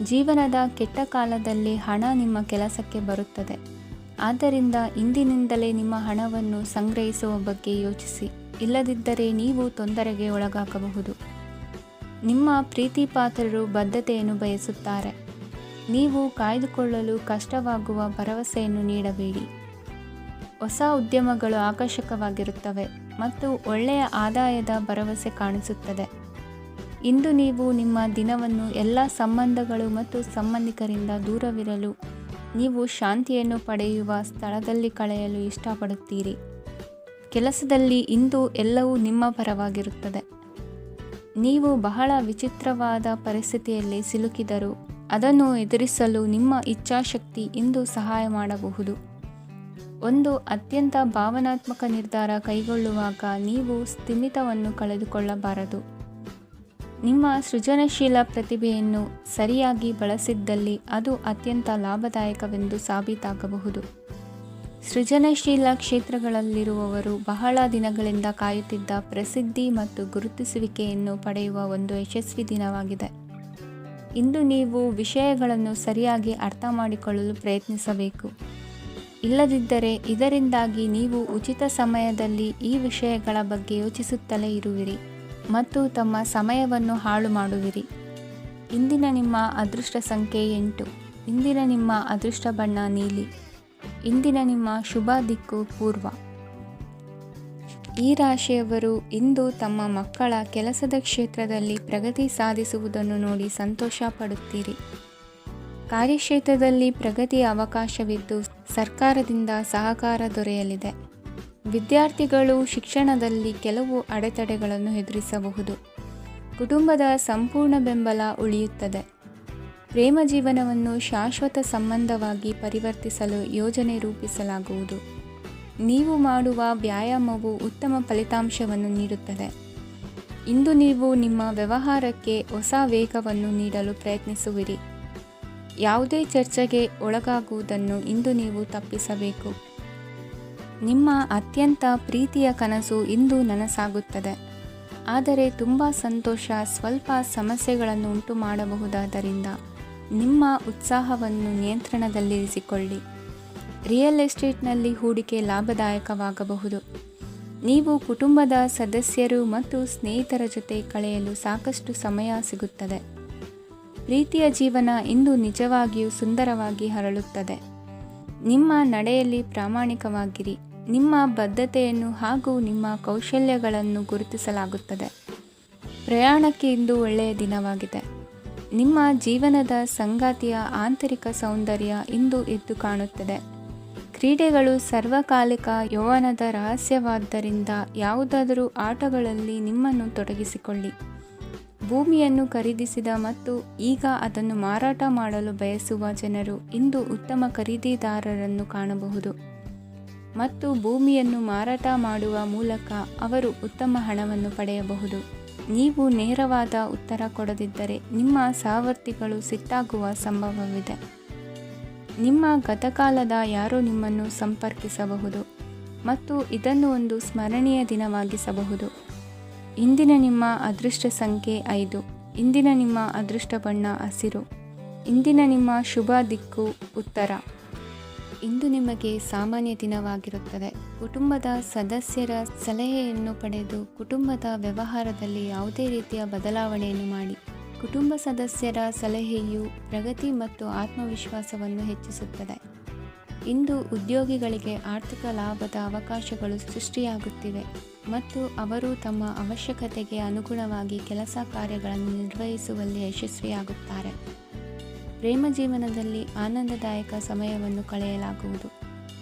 ಜೀವನದ ಕೆಟ್ಟ ಕಾಲದಲ್ಲಿ ಹಣ ನಿಮ್ಮ ಕೆಲಸಕ್ಕೆ ಬರುತ್ತದೆ. ಆದ್ದರಿಂದ ಇಂದಿನಿಂದಲೇ ನಿಮ್ಮ ಹಣವನ್ನು ಸಂಗ್ರಹಿಸುವ ಬಗ್ಗೆ ಯೋಚಿಸಿ. ಇಲ್ಲದಿದ್ದರೆ ನೀವು ತೊಂದರೆಗೆ ಒಳಗಾಗಬಹುದು. ನಿಮ್ಮ ಪ್ರೀತಿ ಪಾತ್ರರು ಬದ್ಧತೆಯನ್ನು ಬಯಸುತ್ತಾರೆ. ನೀವು ಕಾಯ್ದುಕೊಳ್ಳಲು ಕಷ್ಟವಾಗುವ ಭರವಸೆಯನ್ನು ನೀಡಬೇಡಿ. ಹೊಸ ಉದ್ಯಮಗಳು ಆಕರ್ಷಕವಾಗಿರುತ್ತವೆ ಮತ್ತು ಒಳ್ಳೆಯ ಆದಾಯದ ಭರವಸೆ ಕಾಣಿಸುತ್ತದೆ. ಇಂದು ನೀವು ನಿಮ್ಮ ದಿನವನ್ನು ಎಲ್ಲ ಸಂಬಂಧಗಳು ಮತ್ತು ಸಂಬಂಧಿಕರಿಂದ ದೂರವಿರಲು ನೀವು ಶಾಂತಿಯನ್ನು ಪಡೆಯುವ ಸ್ಥಳದಲ್ಲಿ ಕಳೆಯಲು ಇಷ್ಟಪಡುತ್ತೀರಿ. ಕೆಲಸದಲ್ಲಿ ಇಂದು ಎಲ್ಲವೂ ನಿಮ್ಮ ಪರವಾಗಿರುತ್ತದೆ. ನೀವು ಬಹಳ ವಿಚಿತ್ರವಾದ ಪರಿಸ್ಥಿತಿಯಲ್ಲಿ ಸಿಲುಕಿದರೂ ಅದನ್ನು ಎದುರಿಸಲು ನಿಮ್ಮ ಇಚ್ಛಾಶಕ್ತಿ ಇಂದು ಸಹಾಯ ಮಾಡಬಹುದು. ಒಂದು ಅತ್ಯಂತ ಭಾವನಾತ್ಮಕ ನಿರ್ಧಾರ ಕೈಗೊಳ್ಳುವಾಗ ನೀವು ಸ್ಥಿಮಿತವನ್ನು ಕಳೆದುಕೊಳ್ಳಬಾರದು. ನಿಮ್ಮ ಸೃಜನಶೀಲ ಪ್ರತಿಭೆಯನ್ನು ಸರಿಯಾಗಿ ಬಳಸಿದ್ದಲ್ಲಿ ಅದು ಅತ್ಯಂತ ಲಾಭದಾಯಕವೆಂದು ಸಾಬೀತಾಗಬಹುದು. ಸೃಜನಶೀಲ ಕ್ಷೇತ್ರಗಳಲ್ಲಿರುವವರು ಬಹಳ ದಿನಗಳಿಂದ ಕಾಯುತ್ತಿದ್ದ ಪ್ರಸಿದ್ಧಿ ಮತ್ತು ಗುರುತಿಸುವಿಕೆಯನ್ನು ಪಡೆಯುವ ಒಂದು ಯಶಸ್ವಿ ದಿನವಾಗಿದೆ. ಇಂದು ನೀವು ವಿಷಯಗಳನ್ನು ಸರಿಯಾಗಿ ಅರ್ಥ ಮಾಡಿಕೊಳ್ಳಲು ಪ್ರಯತ್ನಿಸಬೇಕು. ಇಲ್ಲದಿದ್ದರೆ ಇದರಿಂದಾಗಿ ನೀವು ಉಚಿತ ಸಮಯದಲ್ಲಿ ಈ ವಿಷಯಗಳ ಬಗ್ಗೆ ಯೋಚಿಸುತ್ತಲೇ ಇರುವಿರಿ ಮತ್ತು ತಮ್ಮ ಸಮಯವನ್ನು ಹಾಳು ಮಾಡುವಿರಿ. ಇಂದಿನ ನಿಮ್ಮ ಅದೃಷ್ಟ ಸಂಖ್ಯೆ 8. ಇಂದಿನ ನಿಮ್ಮ ಅದೃಷ್ಟ ಬಣ್ಣ ನೀಲಿ. ಇಂದಿನ ನಿಮ್ಮ ಶುಭ ದಿಕ್ಕು ಪೂರ್ವ. ಈ ರಾಶಿಯವರು ಇಂದು ತಮ್ಮ ಮಕ್ಕಳ ಕೆಲಸದ ಕ್ಷೇತ್ರದಲ್ಲಿ ಪ್ರಗತಿ ಸಾಧಿಸುವುದನ್ನು ನೋಡಿ ಸಂತೋಷ ಪಡುತ್ತೀರಿ. ಕಾರ್ಯಕ್ಷೇತ್ರದಲ್ಲಿ ಪ್ರಗತಿಯ ಅವಕಾಶವಿದ್ದು ಸರ್ಕಾರದಿಂದ ಸಹಕಾರ ದೊರೆಯಲಿದೆ. ವಿದ್ಯಾರ್ಥಿಗಳು ಶಿಕ್ಷಣದಲ್ಲಿ ಕೆಲವು ಅಡೆತಡೆಗಳನ್ನು ಎದುರಿಸಬಹುದು. ಕುಟುಂಬದ ಸಂಪೂರ್ಣ ಬೆಂಬಲ ಉಳಿಯುತ್ತದೆ. ಪ್ರೇಮ ಜೀವನವನ್ನು ಶಾಶ್ವತ ಸಂಬಂಧವಾಗಿ ಪರಿವರ್ತಿಸಲು ಯೋಜನೆ ರೂಪಿಸಲಾಗುವುದು. ನೀವು ಮಾಡುವ ವ್ಯಾಯಾಮವು ಉತ್ತಮ ಫಲಿತಾಂಶವನ್ನು ನೀಡುತ್ತದೆ. ಇಂದು ನೀವು ನಿಮ್ಮ ವ್ಯವಹಾರಕ್ಕೆ ಹೊಸ ವೇಗವನ್ನು ನೀಡಲು ಪ್ರಯತ್ನಿಸುವಿರಿ. ಯಾವುದೇ ಚರ್ಚೆಗೆ ಒಳಗಾಗುವುದನ್ನು ಇಂದು ನೀವು ತಪ್ಪಿಸಬೇಕು. ನಿಮ್ಮ ಅತ್ಯಂತ ಪ್ರೀತಿಯ ಕನಸು ಇಂದು ನನಸಾಗುತ್ತದೆ. ಆದರೆ ತುಂಬ ಸಂತೋಷ ಸ್ವಲ್ಪ ಸಮಸ್ಯೆಗಳನ್ನು ಉಂಟು ಮಾಡಬಹುದಾದ್ದರಿಂದ ನಿಮ್ಮ ಉತ್ಸಾಹವನ್ನು ನಿಯಂತ್ರಣದಲ್ಲಿರಿಸಿಕೊಳ್ಳಿ. ರಿಯಲ್ ಎಸ್ಟೇಟ್ನಲ್ಲಿ ಹೂಡಿಕೆ ಲಾಭದಾಯಕವಾಗಬಹುದು. ನೀವು ಕುಟುಂಬದ ಸದಸ್ಯರು ಮತ್ತು ಸ್ನೇಹಿತರ ಜೊತೆ ಕಳೆಯಲು ಸಾಕಷ್ಟು ಸಮಯ ಸಿಗುತ್ತದೆ. ಪ್ರೀತಿಯ ಜೀವನ ಇಂದು ನಿಜವಾಗಿಯೂ ಸುಂದರವಾಗಿ ಹರಳುತ್ತದೆ. ನಿಮ್ಮ ನಡೆಯಲ್ಲಿ ಪ್ರಾಮಾಣಿಕವಾಗಿರಿ. ನಿಮ್ಮ ಬದ್ಧತೆಯನ್ನು ಹಾಗೂ ನಿಮ್ಮ ಕೌಶಲ್ಯಗಳನ್ನು ಗುರುತಿಸಲಾಗುತ್ತದೆ. ಪ್ರಯಾಣಕ್ಕೆ ಇಂದು ಒಳ್ಳೆಯ ದಿನವಾಗಿದೆ. ನಿಮ್ಮ ಜೀವನದ ಸಂಗಾತಿಯ ಆಂತರಿಕ ಸೌಂದರ್ಯ ಇಂದು ಎದ್ದು ಕಾಣುತ್ತದೆ. ಕ್ರೀಡೆಗಳು ಸರ್ವಕಾಲಿಕ ಯೌವನದ ರಹಸ್ಯವಾದ್ದರಿಂದ ಯಾವುದಾದರೂ ಆಟಗಳಲ್ಲಿ ನಿಮ್ಮನ್ನು ತೊಡಗಿಸಿಕೊಳ್ಳಿ. ಭೂಮಿಯನ್ನು ಖರೀದಿಸಿದ ಮತ್ತು ಈಗ ಅದನ್ನು ಮಾರಾಟ ಮಾಡಲು ಬಯಸುವ ಜನರು ಇಂದು ಉತ್ತಮ ಖರೀದಿದಾರರನ್ನು ಕಾಣಬಹುದು ಮತ್ತು ಭೂಮಿಯನ್ನು ಮಾರಾಟ ಮಾಡುವ ಮೂಲಕ ಅವರು ಉತ್ತಮ ಹಣವನ್ನು ಪಡೆಯಬಹುದು. ನೀವು ನೇರವಾದ ಉತ್ತರ ಕೊಡದಿದ್ದರೆ ನಿಮ್ಮ ಸಹವರ್ತಿಗಳು ಸಿಟ್ಟಾಗುವ ಸಂಭವವಿದೆ. ನಿಮ್ಮ ಗತಕಾಲದ ಯಾರೋ ನಿಮ್ಮನ್ನು ಸಂಪರ್ಕಿಸಬಹುದು ಮತ್ತು ಇದನ್ನು ಒಂದು ಸ್ಮರಣೀಯ ದಿನವಾಗಿಸಬಹುದು. ಇಂದಿನ ನಿಮ್ಮ ಅದೃಷ್ಟ ಸಂಖ್ಯೆ 5. ಇಂದಿನ ನಿಮ್ಮ ಅದೃಷ್ಟ ಬಣ್ಣ ಹಸಿರು. ಇಂದಿನ ನಿಮ್ಮ ಶುಭ ದಿಕ್ಕು ಉತ್ತರ. ಇಂದು ನಿಮಗೆ ಸಾಮಾನ್ಯ ದಿನವಾಗಿರುತ್ತದೆ. ಕುಟುಂಬದ ಸದಸ್ಯರ ಸಲಹೆಯನ್ನು ಪಡೆದು ಕುಟುಂಬದ ವ್ಯವಹಾರದಲ್ಲಿ ಯಾವುದೇ ರೀತಿಯ ಬದಲಾವಣೆಯನ್ನು ಮಾಡಿ. ಕುಟುಂಬ ಸದಸ್ಯರ ಸಲಹೆಯು ಪ್ರಗತಿ ಮತ್ತು ಆತ್ಮವಿಶ್ವಾಸವನ್ನು ಹೆಚ್ಚಿಸುತ್ತದೆ. ಇಂದು ಉದ್ಯೋಗಿಗಳಿಗೆ ಆರ್ಥಿಕ ಲಾಭದ ಅವಕಾಶಗಳು ಸೃಷ್ಟಿಯಾಗುತ್ತಿವೆ ಮತ್ತು ಅವರು ತಮ್ಮ ಅವಶ್ಯಕತೆಗೆ ಅನುಗುಣವಾಗಿ ಕೆಲಸ ಕಾರ್ಯಗಳನ್ನು ನಿರ್ವಹಿಸುವಲ್ಲಿ ಯಶಸ್ವಿಯಾಗುತ್ತಾರೆ. ಪ್ರೇಮ ಜೀವನದಲ್ಲಿ ಆನಂದದಾಯಕ ಸಮಯವನ್ನು ಕಳೆಯಲಾಗುವುದು.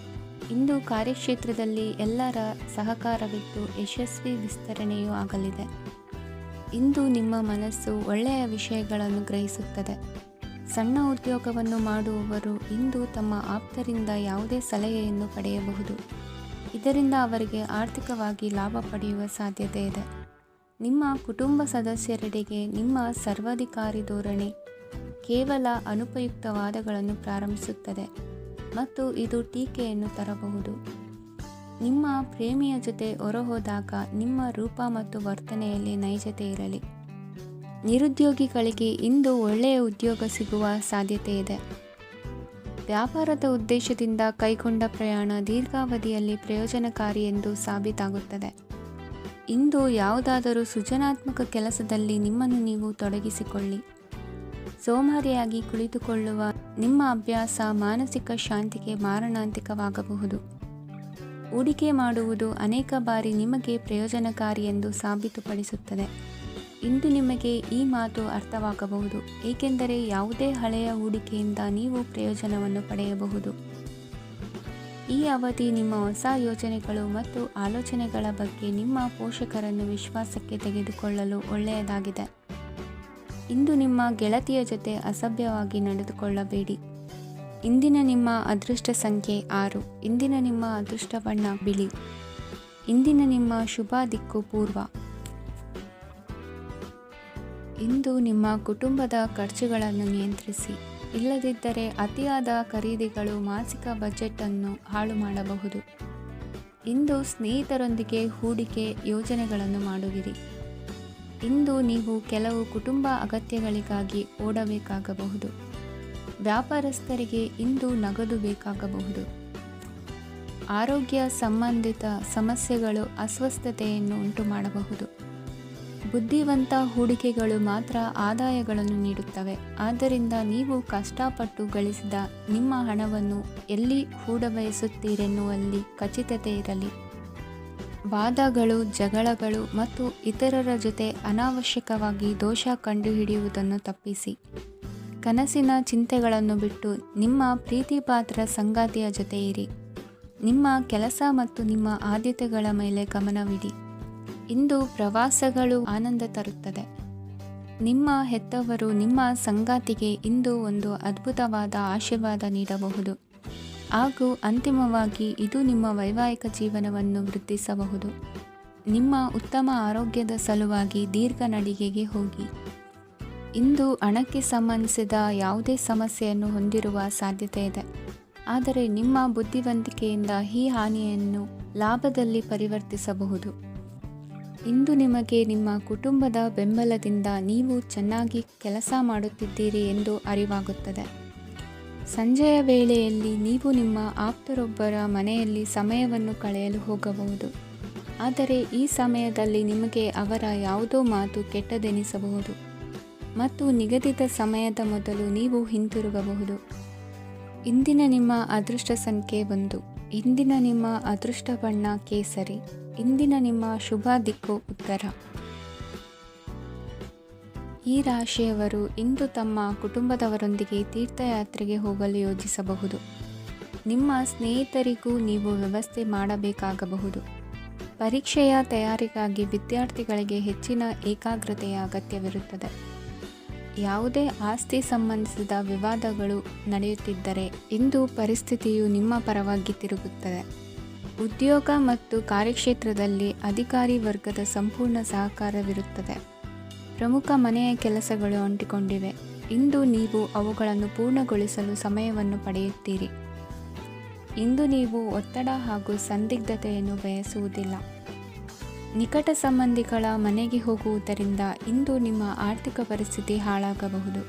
ಇಂದು ಕಾರ್ಯಕ್ಷೇತ್ರದಲ್ಲಿ ಎಲ್ಲರ ಸಹಕಾರವಿದ್ದು ಯಶಸ್ವಿ ವಿಸ್ತರಣೆಯೂ ಆಗಲಿದೆ. ಇಂದು ನಿಮ್ಮ ಮನಸ್ಸು ಒಳ್ಳೆಯ ವಿಷಯಗಳನ್ನು ಗ್ರಹಿಸುತ್ತದೆ. ಸಣ್ಣ ಉದ್ಯೋಗವನ್ನು ಮಾಡುವವರು ಇಂದು ತಮ್ಮ ಆಪ್ತರಿಂದ ಯಾವುದೇ ಸಲಹೆಯನ್ನು ಪಡೆಯಬಹುದು. ಇದರಿಂದ ಅವರಿಗೆ ಆರ್ಥಿಕವಾಗಿ ಲಾಭ ಪಡೆಯುವ ಸಾಧ್ಯತೆ ಇದೆ. ನಿಮ್ಮ ಕುಟುಂಬ ಸದಸ್ಯರೆಡೆಗೆ ನಿಮ್ಮ ಸರ್ವಾಧಿಕಾರಿ ಧೋರಣೆ ಕೇವಲ ಅನುಪಯುಕ್ತ ವಾದಗಳನ್ನು ಪ್ರಾರಂಭಿಸುತ್ತದೆ ಮತ್ತು ಇದು ಟೀಕೆಯನ್ನು ತರಬಹುದು. ನಿಮ್ಮ ಪ್ರೇಮಿಯ ಜೊತೆ ಹೊರಹೋದಾಗ ನಿಮ್ಮ ರೂಪ ಮತ್ತು ವರ್ತನೆಯಲ್ಲಿ ನೈಜತೆ ಇರಲಿ. ನಿರುದ್ಯೋಗಿಗಳಿಗೆ ಇಂದು ಒಳ್ಳೆಯ ಉದ್ಯೋಗ ಸಿಗುವ ಸಾಧ್ಯತೆ ಇದೆ. ವ್ಯಾಪಾರದ ಉದ್ದೇಶದಿಂದ ಕೈಗೊಂಡ ಪ್ರಯಾಣ ದೀರ್ಘಾವಧಿಯಲ್ಲಿ ಪ್ರಯೋಜನಕಾರಿ ಎಂದು ಸಾಬೀತಾಗುತ್ತದೆ. ಇಂದು ಯಾವುದಾದರೂ ಸೃಜನಾತ್ಮಕ ಕೆಲಸದಲ್ಲಿ ನಿಮ್ಮನ್ನು ನೀವು ತೊಡಗಿಸಿಕೊಳ್ಳಿ. ಸೋಮಾರಿಯಾಗಿ ಕುಳಿತುಕೊಳ್ಳುವ ನಿಮ್ಮ ಅಭ್ಯಾಸ ಮಾನಸಿಕ ಶಾಂತಿಗೆ ಮಾರಣಾಂತಿಕವಾಗಬಹುದು. ಹೂಡಿಕೆ ಮಾಡುವುದು ಅನೇಕ ಬಾರಿ ನಿಮಗೆ ಪ್ರಯೋಜನಕಾರಿ ಎಂದು ಸಾಬೀತುಪಡಿಸುತ್ತದೆ. ಇಂದು ನಿಮಗೆ ಈ ಮಾತು ಅರ್ಥವಾಗಬಹುದು, ಏಕೆಂದರೆ ಯಾವುದೇ ಹಳೆಯ ಹೂಡಿಕೆಯಿಂದ ನೀವು ಪ್ರಯೋಜನವನ್ನು ಪಡೆಯಬಹುದು. ಈ ಅವಧಿ ನಿಮ್ಮ ಹೊಸ ಯೋಜನೆಗಳು ಮತ್ತು ಆಲೋಚನೆಗಳ ಬಗ್ಗೆ ನಿಮ್ಮ ಪೋಷಕರನ್ನು ವಿಶ್ವಾಸಕ್ಕೆ ತೆಗೆದುಕೊಳ್ಳಲು ಒಳ್ಳೆಯದಾಗಿದೆ. ಇಂದು ನಿಮ್ಮ ಗೆಳತಿಯ ಜೊತೆ ಅಸಭ್ಯವಾಗಿ ನಡೆದುಕೊಳ್ಳಬೇಡಿ. ಇಂದಿನ ನಿಮ್ಮ ಅದೃಷ್ಟ ಸಂಖ್ಯೆ 6. ಇಂದಿನ ನಿಮ್ಮ ಅದೃಷ್ಟ ಬಣ್ಣ ಬಿಳಿ. ಇಂದಿನ ನಿಮ್ಮ ಶುಭ ದಿಕ್ಕು ಪೂರ್ವ. ಇಂದು ನಿಮ್ಮ ಕುಟುಂಬದ ಖರ್ಚುಗಳನ್ನು ನಿಯಂತ್ರಿಸಿ. ಇಲ್ಲದಿದ್ದರೆ ಅತಿಯಾದ ಖರೀದಿಗಳು ಮಾಸಿಕ ಬಜೆಟನ್ನು ಹಾಳು ಮಾಡಬಹುದು. ಇಂದು ಸ್ನೇಹಿತರೊಂದಿಗೆ ಹೂಡಿಕೆ ಯೋಜನೆಗಳನ್ನು ಮಾಡುವಿರಿ. ಇಂದು ನೀವು ಕೆಲವು ಕುಟುಂಬ ಅಗತ್ಯಗಳಿಗಾಗಿ ಓಡಬೇಕಾಗಬಹುದು. ವ್ಯಾಪಾರಸ್ಥರಿಗೆ ಇಂದು ನಗದು ಬೇಕಾಗಬಹುದು. ಆರೋಗ್ಯ ಸಂಬಂಧಿತ ಸಮಸ್ಯೆಗಳು ಅಸ್ವಸ್ಥತೆಯನ್ನು ಉಂಟುಮಾಡಬಹುದು. ಬುದ್ಧಿವಂತ ಹೂಡಿಕೆಗಳು ಮಾತ್ರ ಆದಾಯಗಳನ್ನು ನೀಡುತ್ತವೆ. ಆದ್ದರಿಂದ ನೀವು ಕಷ್ಟಪಟ್ಟು ಗಳಿಸಿದ ನಿಮ್ಮ ಹಣವನ್ನು ಎಲ್ಲಿ ಹೂಡಬಯಸುತ್ತೀರೆನ್ನುವಲ್ಲಿ ಖಚಿತತೆ ಇರಲಿ. ವಾದಗಳು, ಜಗಳಗಳು ಮತ್ತು ಇತರರ ಜೊತೆ ಅನಾವಶ್ಯಕವಾಗಿ ದೋಷ ಕಂಡುಹಿಡಿಯುವುದನ್ನು ತಪ್ಪಿಸಿ. ಕನಸಿನ ಚಿಂತೆಗಳನ್ನು ಬಿಟ್ಟು ನಿಮ್ಮ ಪ್ರೀತಿಪಾತ್ರ ಸಂಗಾತಿಯ ಜೊತೆ ಇರಿ. ನಿಮ್ಮ ಕೆಲಸ ಮತ್ತು ನಿಮ್ಮ ಆದ್ಯತೆಗಳ ಮೇಲೆ ಗಮನವಿಡಿ. ಇಂದು ಪ್ರವಾಸಗಳು ಆನಂದ ತರುತ್ತದೆ. ನಿಮ್ಮ ಹೆತ್ತವರು ನಿಮ್ಮ ಸಂಗಾತಿಗೆ ಇಂದು ಒಂದು ಅದ್ಭುತವಾದ ಆಶೀರ್ವಾದ ನೀಡಬಹುದು ಹಾಗೂ ಅಂತಿಮವಾಗಿ ಇದು ನಿಮ್ಮ ವೈವಾಹಿಕ ಜೀವನವನ್ನು ವೃದ್ಧಿಸಬಹುದು. ನಿಮ್ಮ ಉತ್ತಮ ಆರೋಗ್ಯದ ಸಲುವಾಗಿ ದೀರ್ಘ ನಡಿಗೆಗೆ ಹೋಗಿ. ಇಂದು ಹಣಕ್ಕೆ ಸಂಬಂಧಿಸಿದ ಯಾವುದೇ ಸಮಸ್ಯೆಯನ್ನು ಹೊಂದಿರುವ ಸಾಧ್ಯತೆ ಇದೆ, ಆದರೆ ನಿಮ್ಮ ಬುದ್ಧಿವಂತಿಕೆಯಿಂದ ಈ ಹಾನಿಯನ್ನು ಲಾಭದಲ್ಲಿ ಪರಿವರ್ತಿಸಬಹುದು. ಇಂದು ನಿಮಗೆ ನಿಮ್ಮ ಕುಟುಂಬದ ಬೆಂಬಲದಿಂದ ನೀವು ಚೆನ್ನಾಗಿ ಕೆಲಸ ಮಾಡುತ್ತಿದ್ದೀರಿ ಎಂದು ಅರಿವಾಗುತ್ತದೆ. ಸಂಜೆಯ ವೇಳೆಯಲ್ಲಿ ನೀವು ನಿಮ್ಮ ಆಪ್ತರೊಬ್ಬರ ಮನೆಯಲ್ಲಿ ಸಮಯವನ್ನು ಕಳೆಯಲು ಹೋಗಬಹುದು, ಆದರೆ ಈ ಸಮಯದಲ್ಲಿ ನಿಮಗೆ ಅವರ ಯಾವುದೋ ಮಾತು ಕೆಟ್ಟದೆನಿಸಬಹುದು ಮತ್ತು ನಿಗದಿತ ಸಮಯದ ಮೊದಲು ನೀವು ಹಿಂತಿರುಗಬಹುದು. ಇಂದಿನ ನಿಮ್ಮ ಅದೃಷ್ಟ ಸಂಖ್ಯೆ 1. ಇಂದಿನ ನಿಮ್ಮ ಅದೃಷ್ಟ ಬಣ್ಣ ಕೇಸರಿ. ಇಂದಿನ ನಿಮ್ಮ ಶುಭ ದಿಕ್ಕು ಉತ್ತರ. ಈ ರಾಶಿಯವರು ಇಂದು ತಮ್ಮ ಕುಟುಂಬದವರೊಂದಿಗೆ ತೀರ್ಥಯಾತ್ರೆಗೆ ಹೋಗಲು ಯೋಜಿಸಬಹುದು. ನಿಮ್ಮ ಸ್ನೇಹಿತರಿಗೂ ನೀವು ವ್ಯವಸ್ಥೆ ಮಾಡಬೇಕಾಗಬಹುದು. ಪರೀಕ್ಷೆಯ ತಯಾರಿಗಾಗಿ ವಿದ್ಯಾರ್ಥಿಗಳಿಗೆ ಹೆಚ್ಚಿನ ಏಕಾಗ್ರತೆಯ ಅಗತ್ಯವಿರುತ್ತದೆ. ಯಾವುದೇ ಆಸ್ತಿ ಸಂಬಂಧಿಸಿದ ವಿವಾದಗಳು ನಡೆಯುತ್ತಿದ್ದರೆ ಇಂದು ಪರಿಸ್ಥಿತಿಯು ನಿಮ್ಮ ಪರವಾಗಿ ತಿರುಗುತ್ತದೆ. ಉದ್ಯೋಗ ಮತ್ತು ಕಾರ್ಯಕ್ಷೇತ್ರದಲ್ಲಿ ಅಧಿಕಾರಿ ವರ್ಗದ ಸಂಪೂರ್ಣ ಸಹಕಾರವಿರುತ್ತದೆ. ಪ್ರಮುಖ ಮನೆಯ ಕೆಲಸಗಳು ಅಂಟಿಕೊಂಡಿವೆ. ಇಂದು ನೀವು ಅವುಗಳನ್ನು ಪೂರ್ಣಗೊಳಿಸಲು ಸಮಯವನ್ನು ಪಡೆಯುತ್ತೀರಿ. ಇಂದು ನೀವು ಒತ್ತಡ ಹಾಗೂ ಸಂದಿಗ್ಧತೆಯನ್ನು ಬಯಸುವುದಿಲ್ಲ. ನಿಕಟ ಸಂಬಂಧಿಗಳ ಮನೆಗೆ ಹೋಗುವುದರಿಂದ ಇಂದು ನಿಮ್ಮ ಆರ್ಥಿಕ ಪರಿಸ್ಥಿತಿ ಹಾಳಾಗಬಹುದು.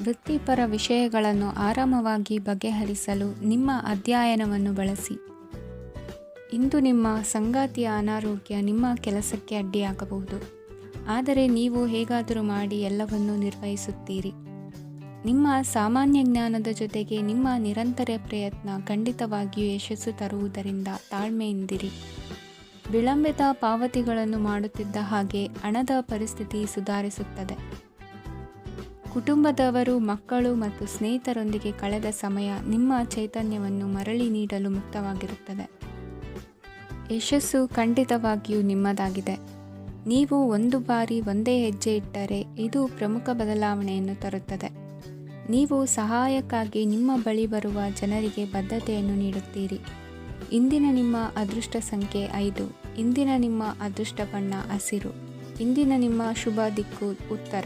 ವೃತ್ತಿಪರ ವಿಷಯಗಳನ್ನು ಆರಾಮವಾಗಿ ಬಗೆಹರಿಸಲು ನಿಮ್ಮ ಅಧ್ಯಯನವನ್ನು ಬಳಸಿ. ಇಂದು ನಿಮ್ಮ ಸಂಗಾತಿಯ ಅನಾರೋಗ್ಯ ನಿಮ್ಮ ಕೆಲಸಕ್ಕೆ ಅಡ್ಡಿಯಾಗಬಹುದು, ಆದರೆ ನೀವು ಹೇಗಾದರೂ ಮಾಡಿ ಎಲ್ಲವನ್ನೂ ನಿರ್ವಹಿಸುತ್ತೀರಿ. ನಿಮ್ಮ ಸಾಮಾನ್ಯ ಜ್ಞಾನದ ಜೊತೆಗೆ ನಿಮ್ಮ ನಿರಂತರ ಪ್ರಯತ್ನ ಖಂಡಿತವಾಗಿಯೂ ಯಶಸ್ಸು ತರುವುದರಿಂದ ತಾಳ್ಮೆಯಿಂದಿರಿ. ವಿಳಂಬಿತ ಪಾವತಿಗಳನ್ನು ಮಾಡುತ್ತಿದ್ದ ಹಾಗೆ ಹಣದ ಪರಿಸ್ಥಿತಿ ಸುಧಾರಿಸುತ್ತದೆ. ಕುಟುಂಬದವರು, ಮಕ್ಕಳು ಮತ್ತು ಸ್ನೇಹಿತರೊಂದಿಗೆ ಕಳೆದ ಸಮಯ ನಿಮ್ಮ ಚೈತನ್ಯವನ್ನು ಮರಳಿ ನೀಡಲು ಮುಕ್ತವಾಗಿರುತ್ತದೆ. ಯಶಸ್ಸು ಖಂಡಿತವಾಗಿಯೂ ನಿಮ್ಮದಾಗಿದೆ. ನೀವು ಒಂದು ಬಾರಿ ಒಂದೇ ಹೆಜ್ಜೆ ಇಟ್ಟರೆ ಇದು ಪ್ರಮುಖ ಬದಲಾವಣೆಯನ್ನು ತರುತ್ತದೆ. ನೀವು ಸಹಾಯಕ್ಕಾಗಿ ನಿಮ್ಮ ಬಳಿ ಬರುವ ಜನರಿಗೆ ಬದ್ಧತೆಯನ್ನು ನೀಡುತ್ತೀರಿ. ಇಂದಿನ ನಿಮ್ಮ ಅದೃಷ್ಟ ಸಂಖ್ಯೆ 5. ಇಂದಿನ ನಿಮ್ಮ ಅದೃಷ್ಟ ಬಣ್ಣ ಹಸಿರು. ಇಂದಿನ ನಿಮ್ಮ ಶುಭ ದಿಕ್ಕು ಉತ್ತರ.